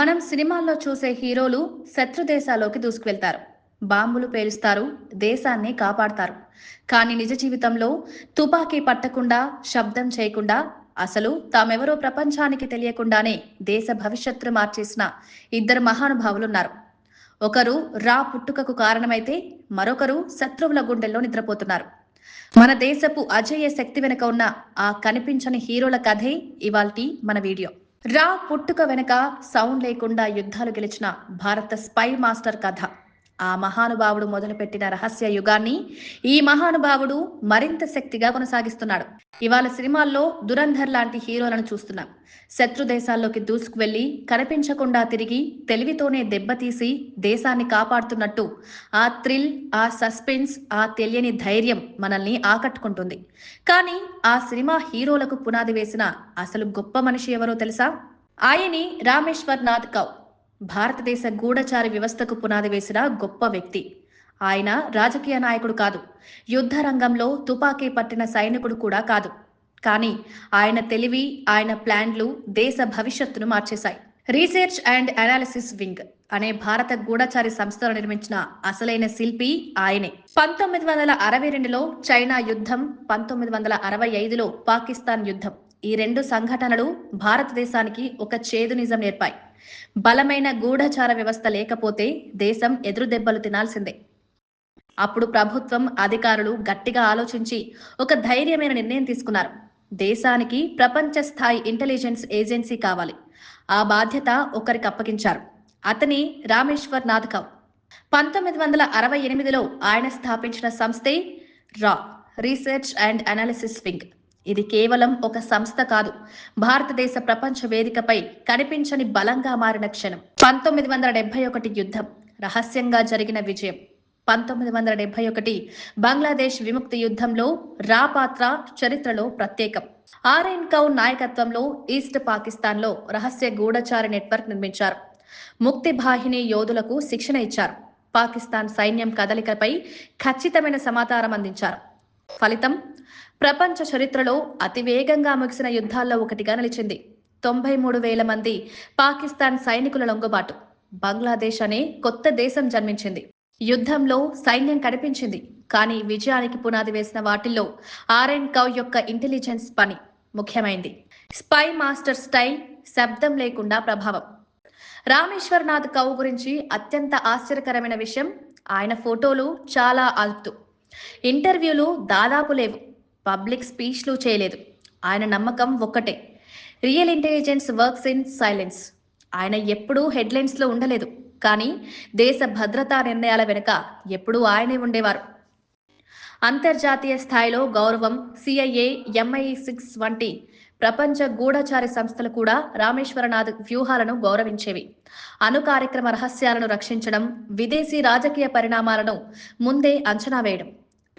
మనం సినిమాల్లో చూసే హీరోలు శత్రు దేశాల్లోకి దూసుకువెళ్తారు. బాంబులు పేలుస్తారు, దేశాన్ని కాపాడతారు. కానీ నిజ జీవితంలో తుపాకీ పట్టకుండా, శబ్దం చేయకుండా, అసలు తామెవరో ప్రపంచానికి తెలియకుండానే దేశ భవిష్యత్తును మార్చేసిన ఇద్దరు మహానుభావులున్నారు. ఒకరు రా పుట్టుకకు కారణమైతే, మరొకరు శత్రువుల గుండెల్లో నిద్రపోతున్నారు. మన దేశపు అజేయ శక్తి వెనుక ఉన్న ఆ కనిపించని హీరోల కథే ఇవాల్టి మన వీడియో. రా పుట్టుక వెనుక సౌండ్ లేకుండా యుద్ధాలు గెలిచిన భారత స్పై మాస్టర్ కథ. ఆ మహానుభావుడు మొదలుపెట్టిన రహస్య యుగాన్ని ఈ మహానుభావుడు మరింత శక్తిగా కొనసాగిస్తున్నాడు. ఇవాళ సినిమాల్లో దురంధర్ లాంటి హీరోలను చూస్తున్నాం. శత్రు దేశాల్లోకి దూసుకువెళ్లి కనిపించకుండా తిరిగి తెలివితోనే దెబ్బతీసి దేశాన్ని కాపాడుతున్నట్టు ఆ థ్రిల్, ఆ సస్పెన్స్, ఆ తెలియని ధైర్యం మనల్ని ఆకట్టుకుంటుంది. కానీ ఆ సినిమా హీరోలకు పునాది వేసిన అసలు గొప్ప మనిషి ఎవరో తెలుసా? ఆయనే రామేశ్వర్ నాథ్ కౌ. భారతదేశ గూఢచారి వ్యవస్థకు పునాది వేసిన గొప్ప వ్యక్తి. ఆయన రాజకీయ నాయకుడు కాదు, యుద్ధ రంగంలో తుపాకీ పట్టిన సైనికుడు కూడా కాదు. కానీ ఆయన తెలివి, ఆయన ప్లాన్లు దేశ భవిష్యత్తును మార్చేశాయి. రీసెర్చ్ అండ్ అనాలిసిస్ వింగ్ అనే భారత గూఢచారి సంస్థను నిర్మించిన అసలైన శిల్పి ఆయనే. 1962లో చైనా యుద్ధం, 1965లో పాకిస్తాన్ యుద్ధం, ఈ రెండు సంఘటనలు భారతదేశానికి ఒక చేదు నిజం నేర్పాయి. బలమైన గూఢచార వ్యవస్థ లేకపోతే దేశం ఎదురు దెబ్బలు తినాల్సిందే. అప్పుడు ప్రభుత్వం, అధికారులు గట్టిగా ఆలోచించి ఒక ధైర్యమైన నిర్ణయం తీసుకున్నారు. దేశానికి ప్రపంచ స్థాయి ఇంటెలిజెన్స్ ఏజెన్సీ కావాలి. ఆ బాధ్యత ఒకరికి అప్పగించారు. అతని రామేశ్వర్ నాథ్ కౌ. 1968లో ఆయన స్థాపించిన సంస్థే రా, రీసెర్చ్ అండ్ అనాలిసిస్ వింగ్. ఇది కేవలం ఒక సంస్థ కాదు, భారతదేశ ప్రపంచ వేదికపై కనిపించని బలంగా మారిన క్షణం. 1971 యుద్ధం, రహస్యంగా జరిగిన విజయం. 1971 బంగ్లాదేశ్ విముక్తి యుద్ధంలో రా పాత్ర చరిత్రలో ప్రత్యేకం. ఆర్ఎన్ కౌ నాయకత్వంలో ఈస్ట్ పాకిస్తాన్లో రహస్య గూఢచారి నెట్వర్క్ నిర్మించారు. ముక్తి బాహిని యోధులకు శిక్షణ ఇచ్చారు. పాకిస్తాన్ సైన్యం కదలికపై ఖచ్చితమైన సమాచారం అందించారు. ఫలితం ప్రపంచ చరిత్రలో అతివేగంగా ముగిసిన యుద్ధాల్లో ఒకటిగా నిలిచింది. 93,000 మంది పాకిస్తాన్ సైనికుల లొంగుబాటు. బంగ్లాదేశ్ అనే కొత్త దేశం జన్మించింది. యుద్ధంలో సైన్యం కనిపించింది, కానీ విజయానికి పునాది వేసిన వాటిల్లో ఆర్ఎన్ కౌ యొక్క ఇంటెలిజెన్స్ పని ముఖ్యమైంది. స్పై మాస్టర్ స్టైల్, శబ్దం లేకుండా ప్రభావం. రామేశ్వర్ నాథ్ కౌ గురించి అత్యంత ఆశ్చర్యకరమైన విషయం, ఆయన ఫోటోలు చాలా అల్తు, ఇంటర్వ్యూలు దాదాపు లేవు, పబ్లిక్ స్పీచ్లు చేయలేదు. ఆయన నమ్మకం ఒక్కటే, real intelligence works in silence. ఆయన ఎప్పుడూ హెడ్లైన్స్లో ఉండలేదు, కానీ దేశ భద్రతా నిర్ణయాల వెనుక ఎప్పుడూ ఆయనే ఉండేవారు. అంతర్జాతీయ స్థాయిలో గౌరవం, సిఐఏ, MI6 వంటి ప్రపంచ గూఢచారి సంస్థలు కూడా రామేశ్వరనాథ్ వ్యూహాలను గౌరవించేవి. అణు కార్యక్రమ రహస్యాలను రక్షించడం, విదేశీ రాజకీయ పరిణామాలను ముందే అంచనా వేయడం,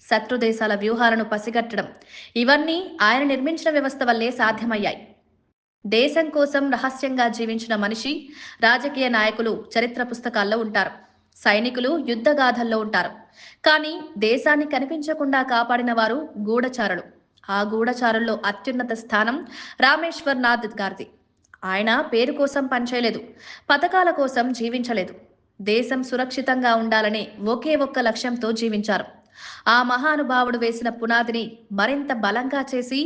శత్రు దేశాల వ్యూహాలను పసిగట్టడం, ఇవన్నీ ఆయన నిర్మించిన వ్యవస్థ వల్లే సాధ్యమయ్యాయి. దేశం కోసం రహస్యంగా జీవించిన మనిషి, రాజకీయ నాయకులు చరిత్ర పుస్తకాల్లో ఉంటారు, సైనికులు యుద్ధగాథల్లో ఉంటారు. కానీ దేశాన్ని కనిపించకుండా కాపాడిన వారు గూఢచారులు. ఆ గూఢచారుల్లో అత్యున్నత స్థానం రామేశ్వర్ నాథ్ గారిది. ఆయన పేరు కోసం పనిచేయలేదు, పథకాల కోసం జీవించలేదు. దేశం సురక్షితంగా ఉండాలనే ఒకే ఒక్క లక్ష్యంతో జీవించారు. ఆ మహానుభావుడు వేసిన పునాదిని మరింత బలంగా చేసి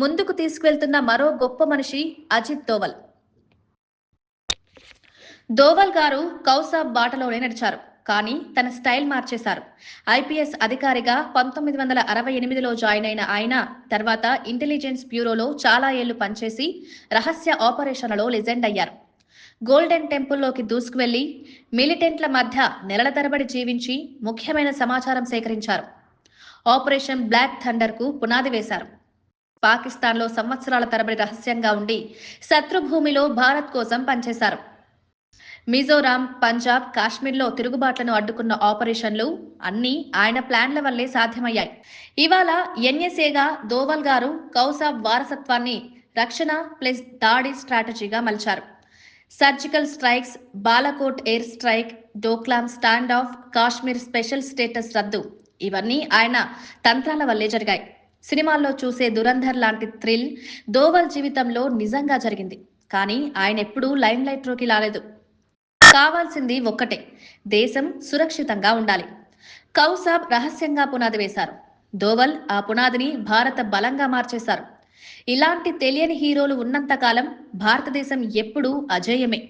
ముందుకు తీసుకువెళ్తున్న మరో గొప్ప మనిషి అజిత్ దోవల్. దోవల్ గారు కౌసాబ్ బాటలోనే నడిచారు, కానీ తన స్టైల్ మార్చేశారు. ఐపీఎస్ అధికారిగా 1968లో జాయిన్ అయిన ఆయన తర్వాత ఇంటెలిజెన్స్ బ్యూరోలో చాలా ఏళ్లు పనిచేసి రహస్య ఆపరేషన్లలో లెజెండ్ అయ్యారు. గోల్డెన్ టెంపుల్లోకి దూసుకువెళ్లి మిలిటెంట్ల మధ్య నెలల తరబడి జీవించి ముఖ్యమైన సమాచారం సేకరించారు. ఆపరేషన్ బ్లాక్ థండర్ కు పునాది వేశారు. పాకిస్తాన్లో సంవత్సరాల తరబడి రహస్యంగా ఉండి శత్రుభూమిలో భారత్ కోసం పనిచేశారు. మిజోరాం, పంజాబ్, కాశ్మీర్లో తిరుగుబాట్లను అడ్డుకున్న ఆపరేషన్లు అన్నీ ఆయన ప్లాన్ల వల్లే సాధ్యమయ్యాయి. ఇవాళ ఎన్ఎస్ఏగా దోవల్ గారు కౌసాబ్ వారసత్వాన్ని రక్షణ ప్లస్ దాడి స్ట్రాటజీగా మలిచారు. Surgical strikes, Balakot air strike, Doklam Kashmir special status రద్దు, ఇవన్నీ ఆయన తంత్రాల వల్లే జరిగాయి. సినిమాల్లో చూసే దురంధర్ లాంటి థ్రిల్ దోవల్ జీవితంలో నిజంగా జరిగింది. కానీ ఆయన ఎప్పుడూ లైమ్ లైట్లోకి రాలేదు. కావాల్సింది ఒక్కటే, దేశం సురక్షితంగా ఉండాలి. కౌసాబ్ రహస్యంగా పునాది వేశారు. దోవల్ ఆ పునాదిని భారత బలంగా మార్చేశారు. ఇలాంటి తెలియని హీరోలు ఉన్నంత కాలం భారతదేశం ఎప్పుడూ అజేయమే.